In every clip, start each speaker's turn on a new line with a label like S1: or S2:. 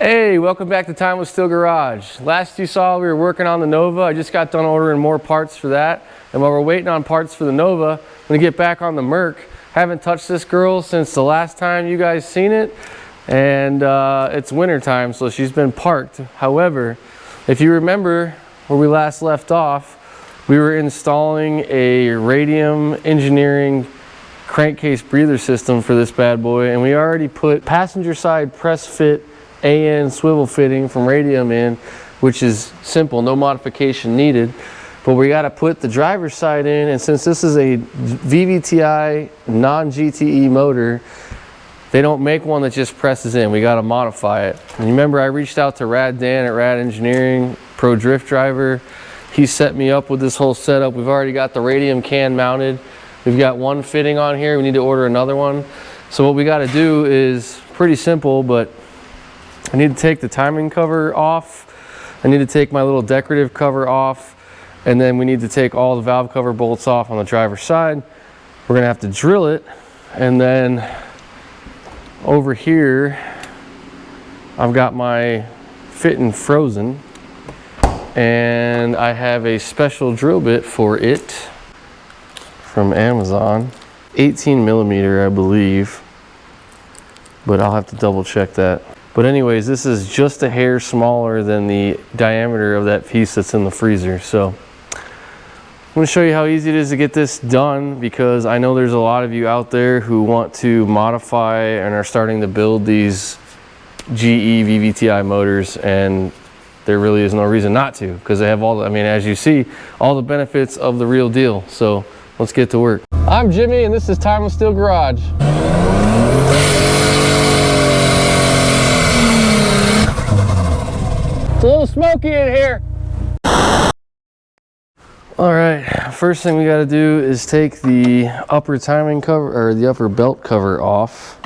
S1: Hey, welcome back to Time with Steel Garage. Last you saw, we were working on the Nova. I just got done ordering more parts for that. And while we're waiting on parts for the Nova, I'm gonna get back on the Merc. Haven't touched this girl since the last time you guys seen it. And it's winter time, so she's been parked. However, if you remember where we last left off, we were installing a Radium Engineering crankcase breather system for this bad boy. And we already put passenger side press fit AN swivel fitting from Radium in, which is simple, no modification needed. But we got to put the driver's side in, and since this is a VVTi non-GTE motor, they don't make one that just presses in. We got to modify it. And remember, I reached out to Rad Dan at Rad Engineering, pro drift driver. He set me up with this whole setup. We've already got the Radium can mounted. We've got one fitting on here. We need to order another one. So what we got to do is pretty simple, but I need to take the timing cover off. I need to take my little decorative cover off. And then we need to take all the valve cover bolts off on the driver's side. We're gonna have to drill it. And then over here, I've got my fitting frozen. And I have a special drill bit for it from Amazon. 18 millimeter, I believe. But I'll have to double check that. But anyways, this is just a hair smaller than the diameter of that piece that's in the freezer. So I'm going to show you how easy it is to get this done, because I know there's a lot of you out there who want to modify and are starting to build these GE VVTi motors, and there really is no reason not to, because they have all the, I mean, as you see, all the benefits of the real deal. So let's get to work. I'm Jimmy, and this is Time with Steel Garage. It's a little smoky in here. All right, first thing we got to do is take the upper timing cover, or the upper belt cover off.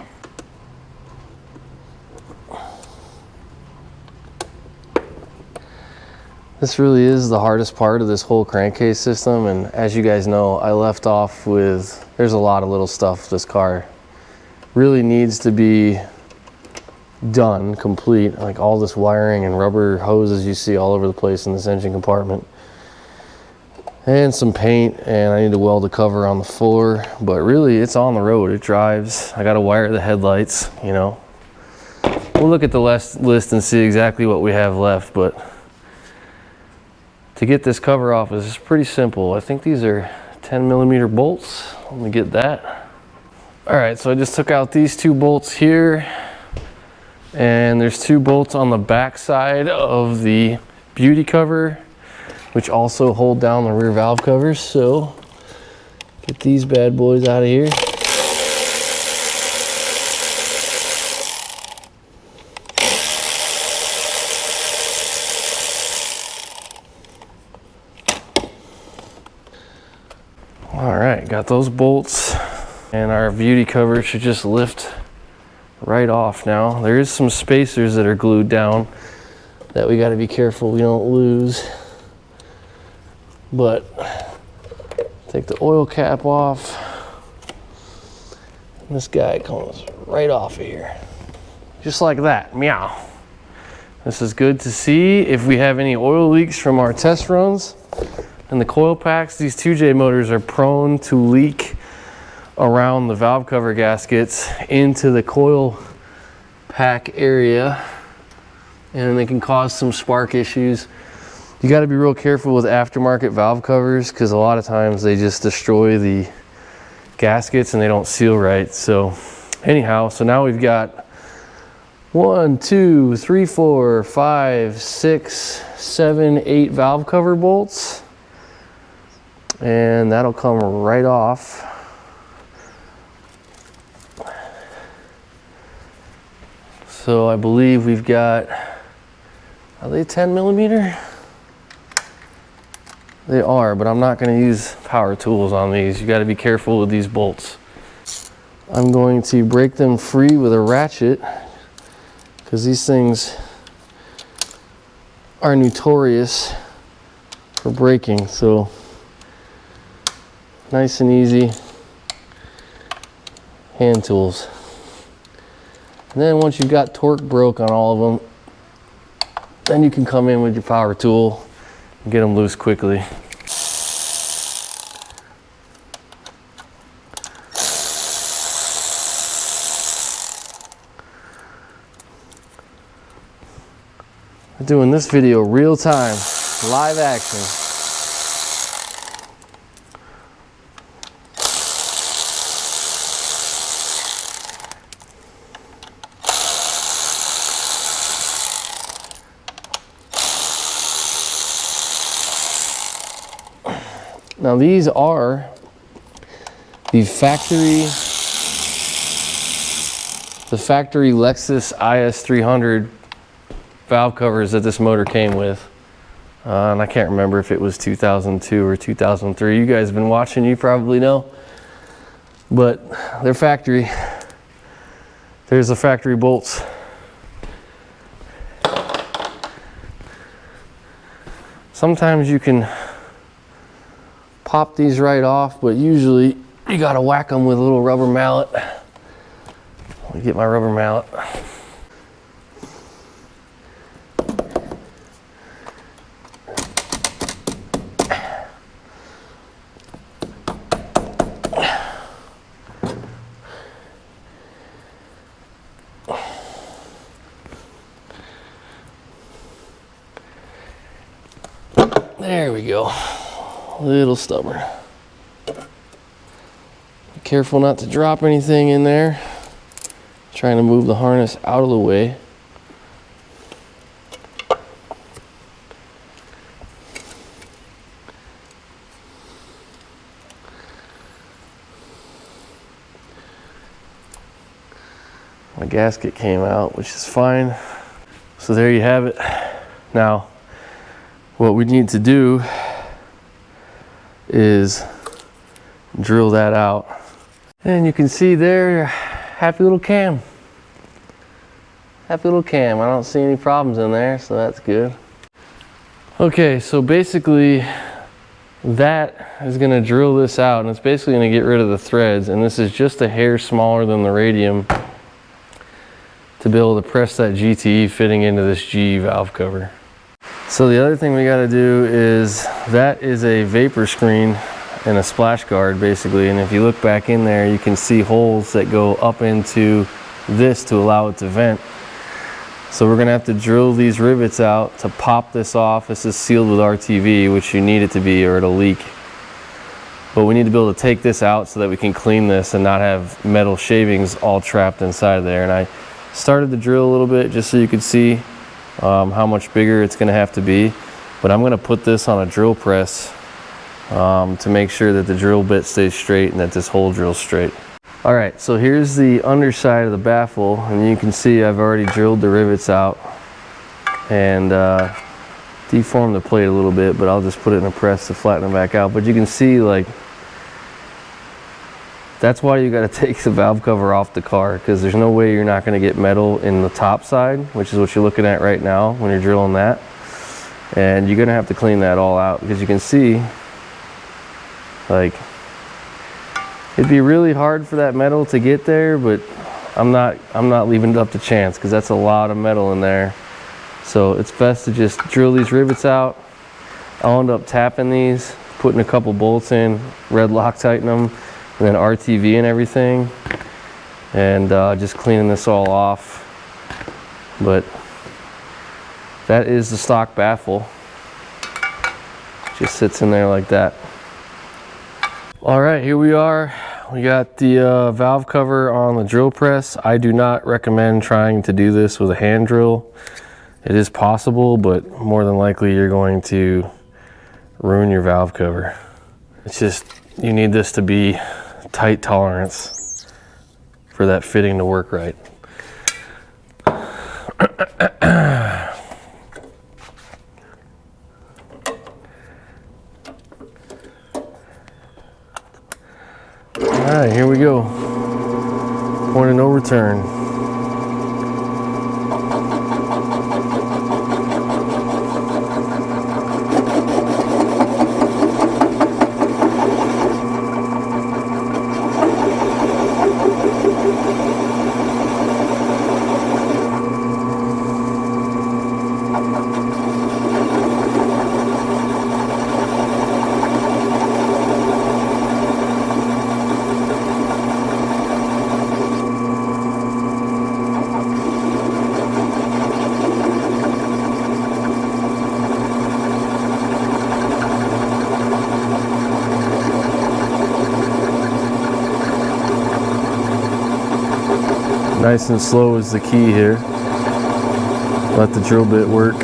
S1: This really is the hardest part of this whole crankcase system, and as you guys know, I left off with, there's a lot of little stuff this car really needs to be done, complete, like all this wiring and rubber hoses you see all over the place in this engine compartment, and some paint, and I need to weld the cover on the floor. But really, it's on the road, it drives. I got to wire the headlights, you know. We'll look at the list and see exactly what we have left, but to get this cover off is pretty simple. I think these are 10 millimeter bolts. Let me get that. All right, so I just took out these two bolts here. And there's two bolts on the back side of the beauty cover, which also hold down the rear valve covers. So get these bad boys out of here. All right, got those bolts, and our beauty cover should just lift right off now. There is some spacers that are glued down that we got to be careful we don't lose. But take the oil cap off. And this guy comes right off of here. Just like that, meow. This is good to see if we have any oil leaks from our test runs. And the coil packs, these 2J motors are prone to leak around the valve cover gaskets into the coil pack area, and they can cause some spark issues. You got to be real careful with aftermarket valve covers, because a lot of times they just destroy the gaskets and they don't seal right. So anyhow, so now we've got 1, 2, 3, 4, 5, 6, 7, 8 valve cover bolts, and that'll come right off. So I believe we've got, are they 10 millimeter? They are, but I'm not going to use power tools on these. You got to be careful with these bolts. I'm going to break them free with a ratchet, because these things are notorious for breaking. So nice and easy hand tools. And then once you've got torque broke on all of them, Then you can come in with your power tool and get them loose quickly. I'm doing this video real time, live action. Now these are the factory Lexus IS300 valve covers that this motor came with. And I can't remember if it was 2002 or 2003. You guys have been watching, you probably know. But they're factory. There's the factory bolts. Sometimes you can pop these right off, but usually you gotta whack them with a little rubber mallet. Let me get my rubber mallet. There we go. A little stubborn. Be careful not to drop anything in there. Trying to move the harness out of the way. My gasket came out, which is fine. So there you have it. Now, what we need to do is drill that out. And you can see there, happy little cam. Happy little cam. I don't see any problems in there, so that's good. Okay, so basically that is gonna drill this out, and it's basically gonna get rid of the threads, and this is just a hair smaller than the Radium to be able to press that GTE fitting into this GE valve cover. So the other thing we got to do is, that is a vapor screen and a splash guard basically, and if you look back in there you can see holes that go up into this to allow it to vent. So we're going to have to drill these rivets out to pop this off. This is sealed with RTV, which you need it to be or it'll leak. But we need to be able to take this out so that we can clean this and not have metal shavings all trapped inside of there. And I started to drill a little bit just so you could see how much bigger it's going to have to be, but I'm going to put this on a drill press to make sure that the drill bit stays straight and that this hole drills straight. Alright, so here's the underside of the baffle, and you can see I've already drilled the rivets out and deformed the plate a little bit, but I'll just put it in a press to flatten it back out. But you can see, like, that's why you got to take the valve cover off the car, because there's no way you're not going to get metal in the top side, which is what you're looking at right now when you're drilling that. And you're going to have to clean that all out, because you can see, like, it'd be really hard for that metal to get there, but I'm not leaving it up to chance, because that's a lot of metal in there. So it's best to just drill these rivets out. I'll end up tapping these, putting a couple bolts in, red Loctiting them, and then RTV and everything, and just cleaning this all off. But that is the stock baffle. Just sits in there like that. All right, here we are. We got the valve cover on the drill press. I do not recommend trying to do this with a hand drill. It is possible, but more than likely you're going to ruin your valve cover. It's just, you need this to be tight tolerance for that fitting to work right. All right, here we go. Point of no return. Nice and slow is the key here. Let the drill bit work.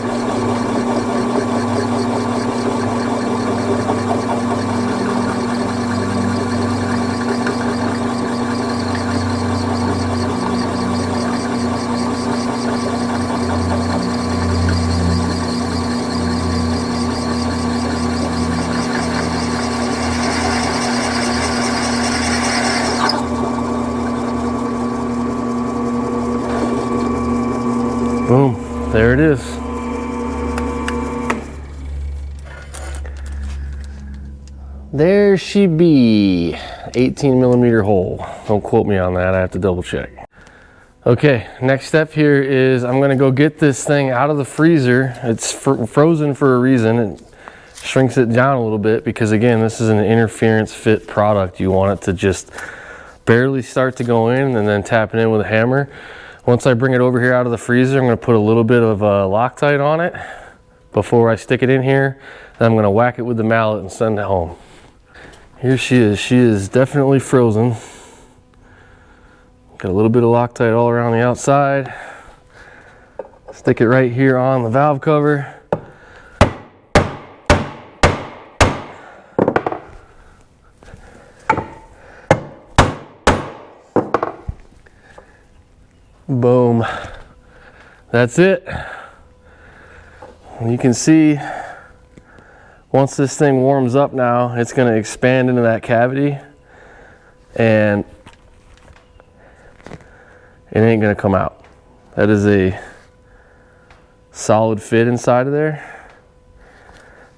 S1: Boom, there it is. There she be, 18 millimeter hole. Don't quote me on that, I have to double check. Okay, next step here is I'm gonna go get this thing out of the freezer. It's frozen for a reason. It shrinks it down a little bit because again, this is an interference fit product. You want it to just barely start to go in and then tap it in with a hammer. Once I bring it over here out of the freezer, I'm going to put a little bit of Loctite on it before I stick it in here. Then I'm going to whack it with the mallet and send it home. Here she is. She is definitely frozen. Got a little bit of Loctite all around the outside. Stick it right here on the valve cover. Boom. That's it. And you can see once this thing warms up now, it's going to expand into that cavity and it ain't going to come out. That is a solid fit inside of there.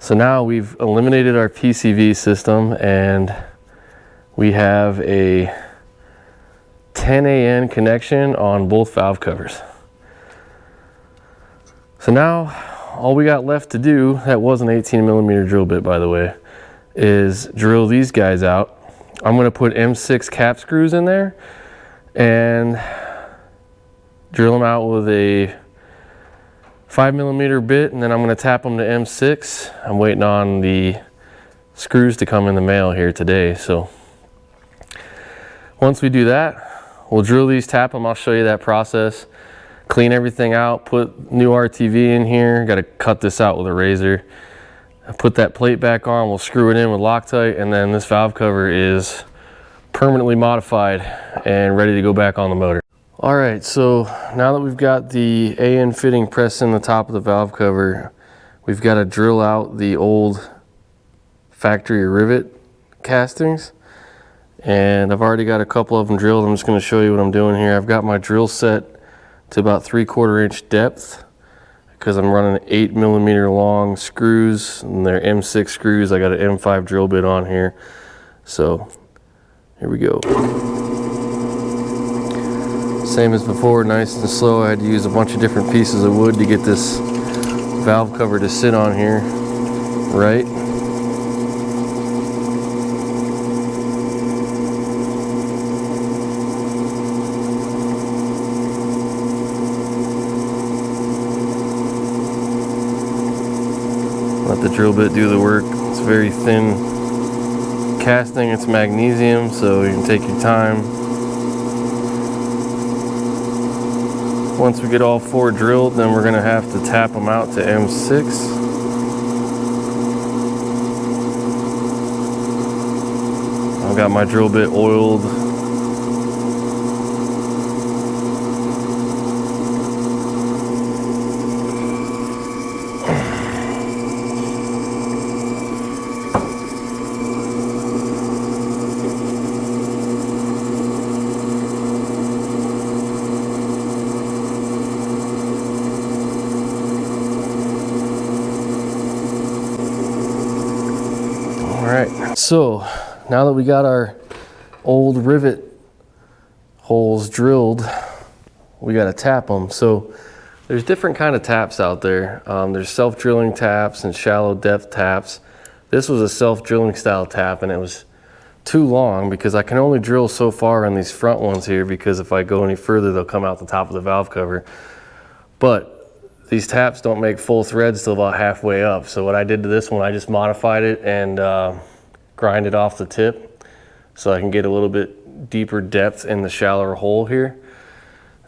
S1: So now we've eliminated our PCV system and we have a 10 AN connection on both valve covers. So now all we got left to do, that was an 18 millimeter drill bit by the way, is drill these guys out. I'm going to put M6 cap screws in there and drill them out with a 5 millimeter bit, and then I'm going to tap them to M6. I'm waiting on the screws to come in the mail here today. So once we do that, we'll drill these, tap them, I'll show you that process. Clean everything out, put new RTV in here. Got to cut this out with a razor. Put that plate back on, we'll screw it in with Loctite, and then this valve cover is permanently modified and ready to go back on the motor. All right, so now that we've got the AN fitting pressed in the top of the valve cover, we've got to drill out the old factory rivet castings. And I've already got a couple of them drilled. I'm just going to show you what I'm doing here. I've got my drill set to about 3/4 inch depth because I'm running 8 millimeter long screws and they're M6 screws. I got an M5 drill bit on here. So here we go. Same as before, nice and slow. I had to use a bunch of different pieces of wood to get this valve cover to sit on here right. Let the drill bit do the work. It's very thin casting, it's magnesium, so you can take your time. Once we get all 4 drilled, then we're gonna have to tap them out to M6. I've got my drill bit oiled. So now that we got our old rivet holes drilled, we got to tap them. So there's different kind of taps out there. There's self-drilling taps and shallow depth taps. This was a self-drilling style tap and it was too long because I can only drill so far on these front ones here because if I go any further they'll come out the top of the valve cover. But these taps don't make full threads till about halfway up. So what I did to this one, I just modified it and grind it off the tip so I can get a little bit deeper depth in the shallower hole here.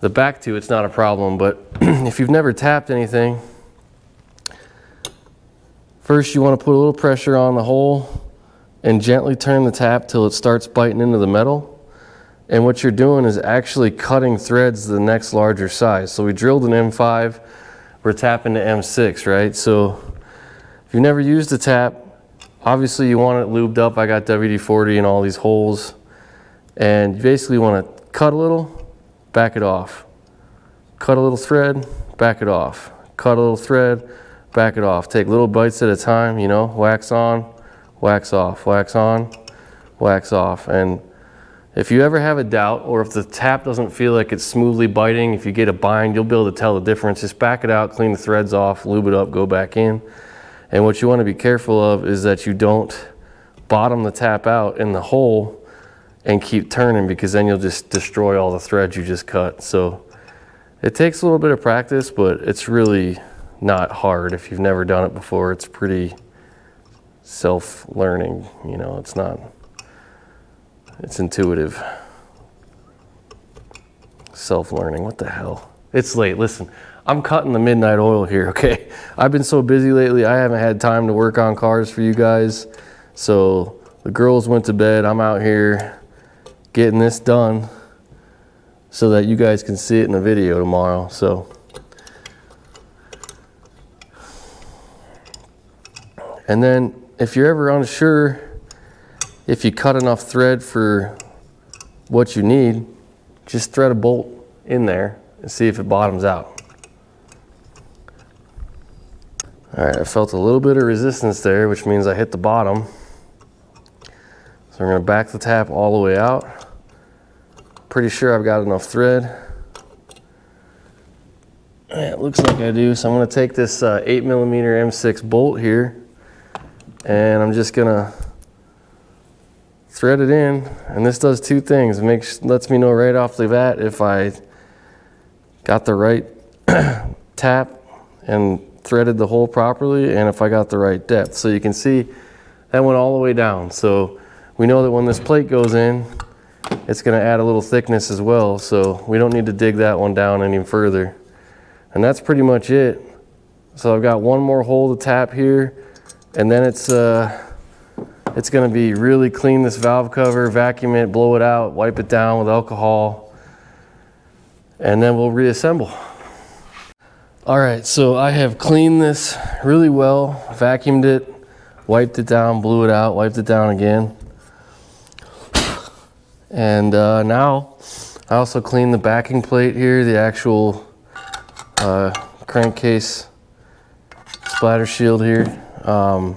S1: The back two, it's not a problem, but if you've never tapped anything, first you want to put a little pressure on the hole and gently turn the tap till it starts biting into the metal. And what you're doing is actually cutting threads to the next larger size. So we drilled an M5, we're tapping to M6, right? So if you've never used a tap, obviously you want it lubed up. I got WD-40 in all these holes. And you basically want to cut a little, back it off. Cut a little thread, back it off. Cut a little thread, back it off. Take little bites at a time, you know, wax on, wax off, wax on, wax off. And if you ever have a doubt, or if the tap doesn't feel like it's smoothly biting, if you get a bind, you'll be able to tell the difference. Just back it out, clean the threads off, lube it up, go back in. And what you want to be careful of is that you don't bottom the tap out in the hole and keep turning, because then you'll just destroy all the threads you just cut. So it takes a little bit of practice, but it's really not hard. If you've never done it before, it's pretty self-learning, you know, it's intuitive. Self-learning, what the hell? It's late, listen, I'm cutting the midnight oil here, okay? I've been so busy lately, I haven't had time to work on cars for you guys. So the girls went to bed, I'm out here getting this done so that you guys can see it in the video tomorrow. So, and then if you're ever unsure if you cut enough thread for what you need, just thread a bolt in there and see if it bottoms out. All right, I felt a little bit of resistance there, which means I hit the bottom. So I'm gonna back the tap all the way out. Pretty sure I've got enough thread. It looks like I do. So I'm gonna take this 8mm M6 bolt here, and I'm just gonna thread it in. And this does two things. It lets me know right off the bat if I got the right tap and threaded the hole properly, and if I got the right depth. So you can see that went all the way down. So we know that when this plate goes in, it's going to add a little thickness as well, so we don't need to dig that one down any further. And that's pretty much it. So I've got one more hole to tap here, and then it's going to be really clean this valve cover, vacuum it, blow it out, wipe it down with alcohol, and then we'll reassemble. All right, so I have cleaned this really well, vacuumed it, wiped it down, blew it out, wiped it down again. And now I also cleaned the backing plate here, the actual crankcase splatter shield here. I'm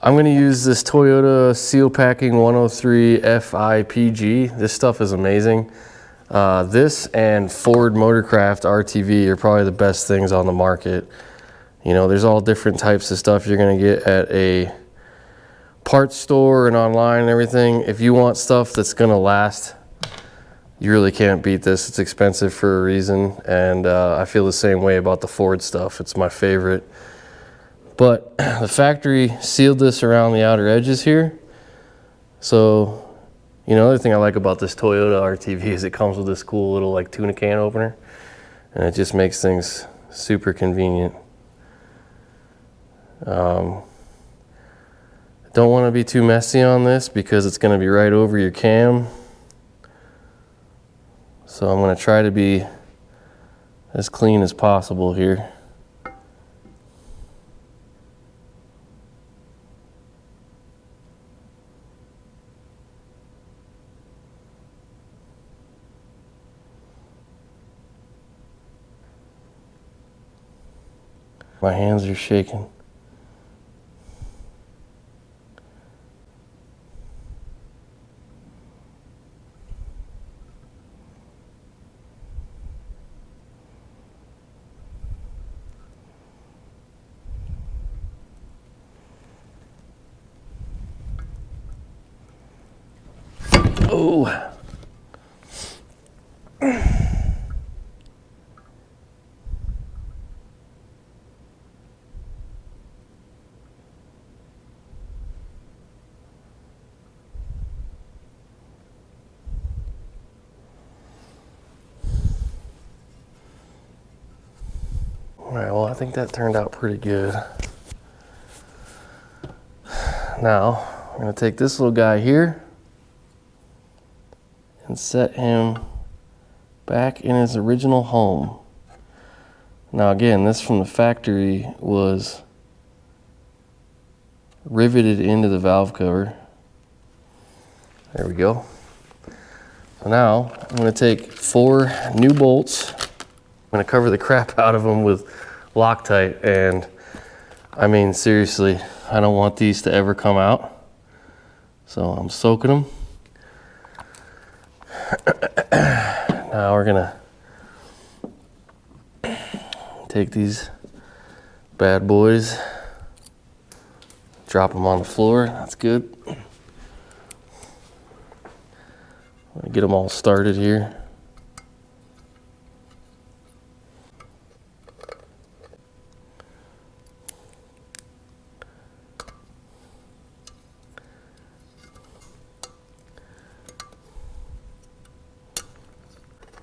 S1: going to use this Toyota Seal Packing 103 FIPG. This stuff is amazing. This and Ford Motorcraft RTV are probably the best things on the market. You know, there's all different types of stuff you're going to get at a parts store and online and everything. If you want stuff that's going to last, you really can't beat this. It's expensive for a reason, and I feel the same way about the Ford stuff. It's my favorite. But the factory sealed this around the outer edges here. So, you know, another thing I like about this Toyota RTV is it comes with this cool little like tuna can opener, and it just makes things super convenient. Don't want to be too messy on this because it's going to be right over your cam. So I'm going to try to be as clean as possible here. My hands are shaking. Oh. All right, well, I think that turned out pretty good. Now, I'm gonna take this little guy here and set him back in his original home. Now again, this from the factory was riveted into the valve cover. There we go. So now I'm going to take 4 new bolts. I'm going to cover the crap out of them with Loctite, and I mean seriously, I don't want these to ever come out. So I'm soaking them. Now we're going to take these bad boys, drop them on the floor. That's good. Get them all started here.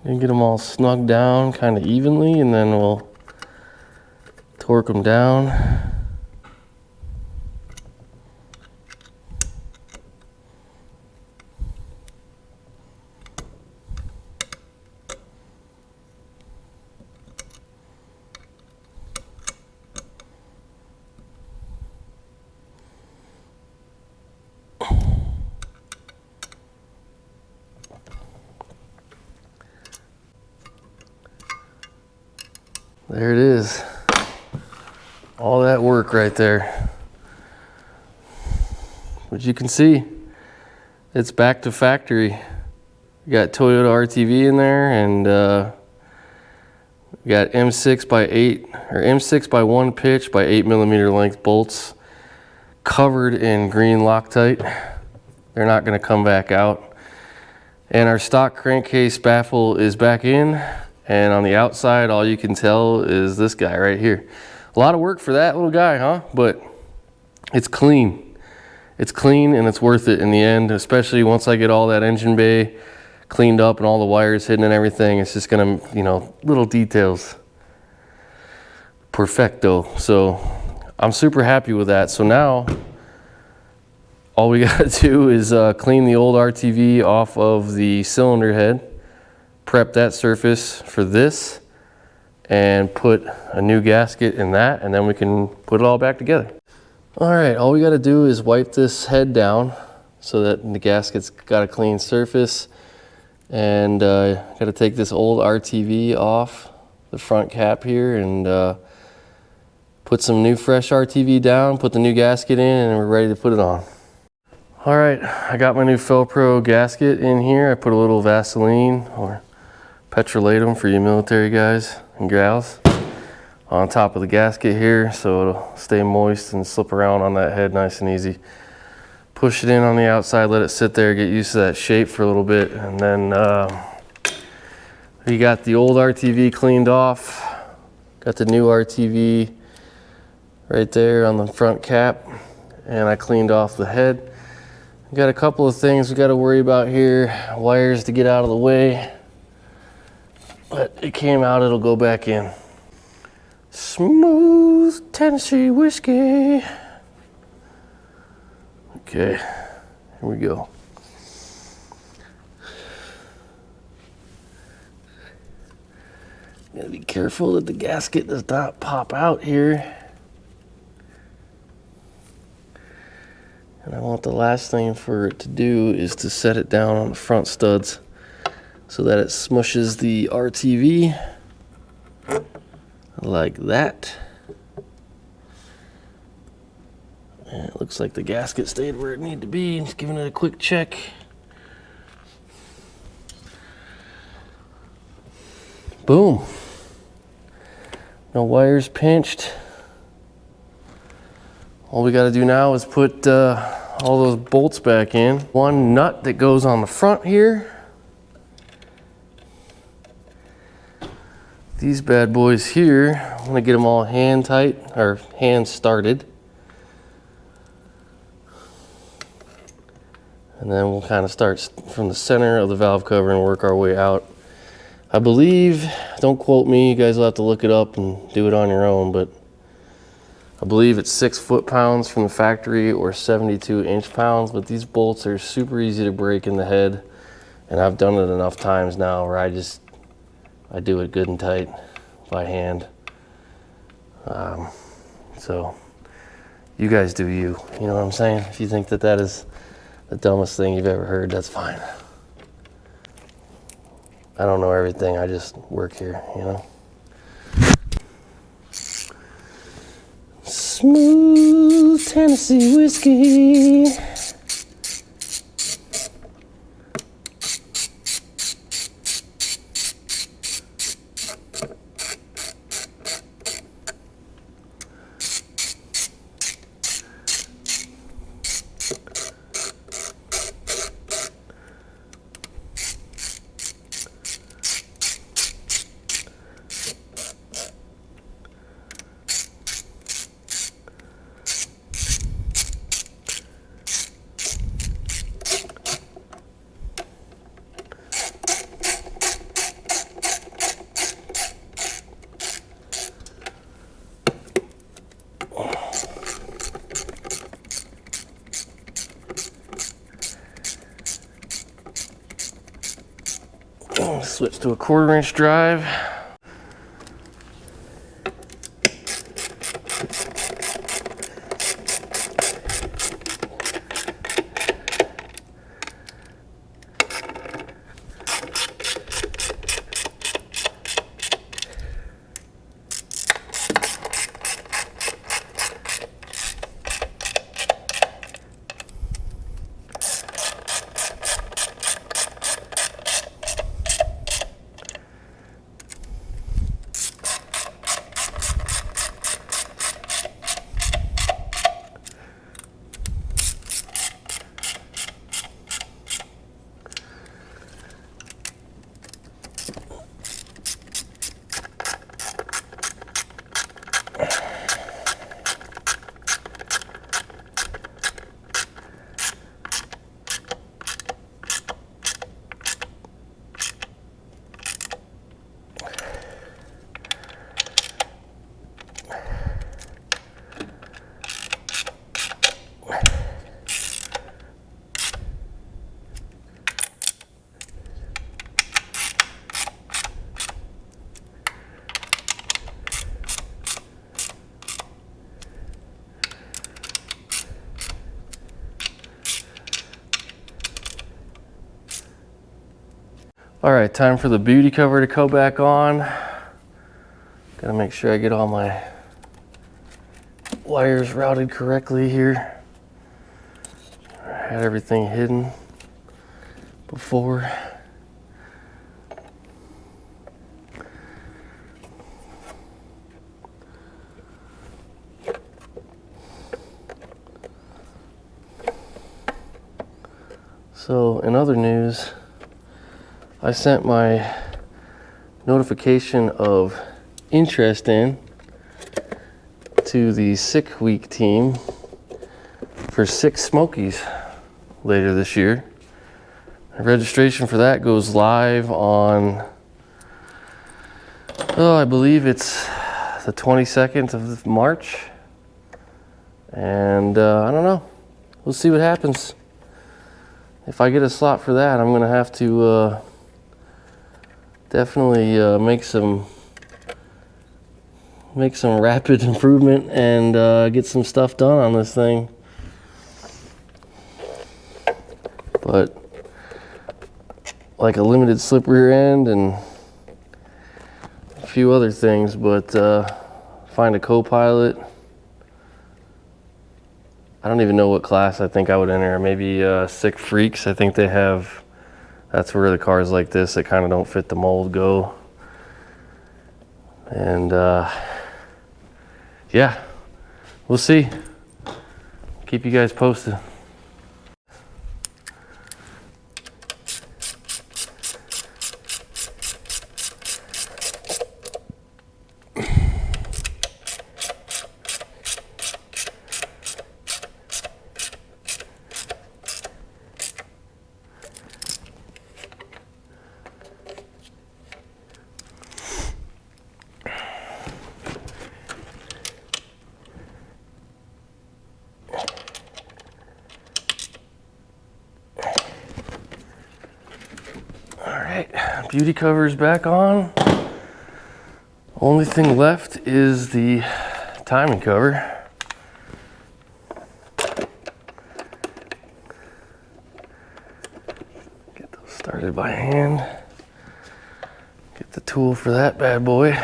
S1: And get them all snugged down kind of evenly, and then we'll torque them down. There it is. All that work right there. But you can see, it's back to factory. We got Toyota RTV in there, and we got M6 by 8 or M6 by 1 pitch by 8mm length bolts covered in green Loctite. They're not going to come back out. And our stock crankcase baffle is back in. And on the outside, all you can tell is this guy right here. A lot of work for that little guy, huh? But it's clean. It's clean and it's worth it in the end, especially once I get all that engine bay cleaned up and all the wires hidden and everything. It's just gonna, you know, little details. Perfecto. So I'm super happy with that. So now all we gotta do is clean the old RTV off of the cylinder head, prep that surface for this, and put a new gasket in that, and then we can put it all back together. All right, all we got to do is wipe this head down so that the gasket's got a clean surface, and got to take this old RTV off the front cap here and put some new fresh RTV down, put the new gasket in, and we're ready to put it on. All right, I got my new Felpro gasket in here. I put a little Vaseline or petrolatum for you military guys and gals on top of the gasket here, so it'll stay moist and slip around on that head nice and easy. Push it in on the outside, let it sit there, get used to that shape for a little bit, and then we got the old RTV cleaned off, got the new RTV right there on the front cap, and I cleaned off the head. We got a couple of things we got to worry about here, wires to get out of the way. But it came out, it'll go back in. Smooth Tennessee whiskey. Okay, here we go. Gotta be careful that the gasket does not pop out here. And I want the last thing for it to do is to set it down on the front studs so that it smushes the RTV like that. And it looks like the gasket stayed where it needed to be. Just giving it a quick check. Boom. No wires pinched. All we got to do now is put all those bolts back in. One nut that goes on the front here. These bad boys here, I'm gonna get them all hand tight, or hand started. And then we'll kind of start from the center of the valve cover and work our way out. I believe, don't quote me, you guys will have to look it up and do it on your own, but I believe it's 6 foot-pounds from the factory or 72 inch-pounds, but these bolts are super easy to break in the head, and I've done it enough times now where I do it good and tight by hand. So you guys do you know what I'm saying? If you think that that is the dumbest thing you've ever heard, that's fine. I don't know everything, I just work here, you know? Smooth Tennessee whiskey. Switch to a 1/4 inch drive. All right, time for the beauty cover to go back on. Gotta make sure I get all my wires routed correctly here. I had everything hidden before. So in other news, I sent my notification of interest in to the 6 week team for 6 Smokies later this year. The registration for that goes live on, I believe it's the 22nd of March. And I don't know, we'll see what happens. If I get a slot for that, I'm gonna have to definitely make some rapid improvement and get some stuff done on this thing. But like a limited slip rear end and a few other things, but find a co-pilot. I don't even know what class I think I would enter. Maybe Sick Freaks. I think they have. That's where the cars like this that kind of don't fit the mold go. And yeah, we'll see. Keep you guys posted. beauty covers back on. Only thing left is the timing cover. Get those started by hand. Get the tool for that bad boy.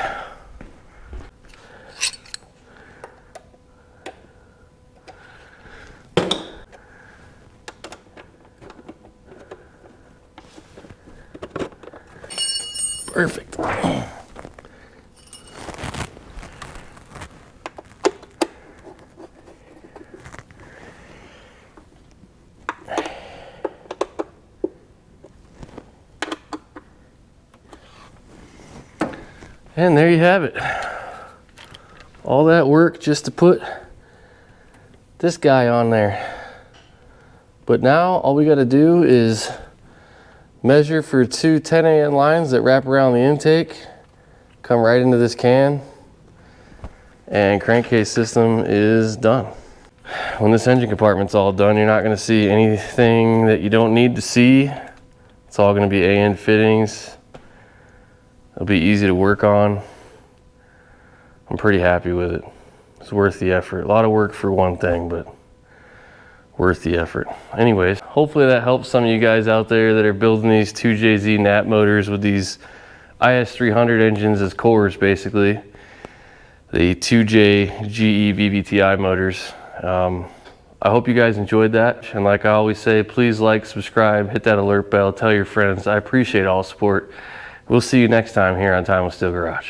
S1: Perfect. And there you have it. All that work just to put this guy on there. But now all we got to do is measure for two 10AN lines that wrap around the intake, come right into this can, and crankcase system is done. When this engine compartment's all done, you're not going to see anything that you don't need to see. It's all going to be AN fittings. It'll be easy to work on. I'm pretty happy with it. It's worth the effort. A lot of work for one thing, but worth the effort. Anyways, hopefully that helps some of you guys out there that are building these 2JZ-NAT motors with these IS300 engines as cores, basically. The 2J GE VVTi motors. I hope you guys enjoyed that. And like I always say, please like, subscribe, hit that alert bell, tell your friends. I appreciate all support. We'll see you next time here on Time with Steel Garage.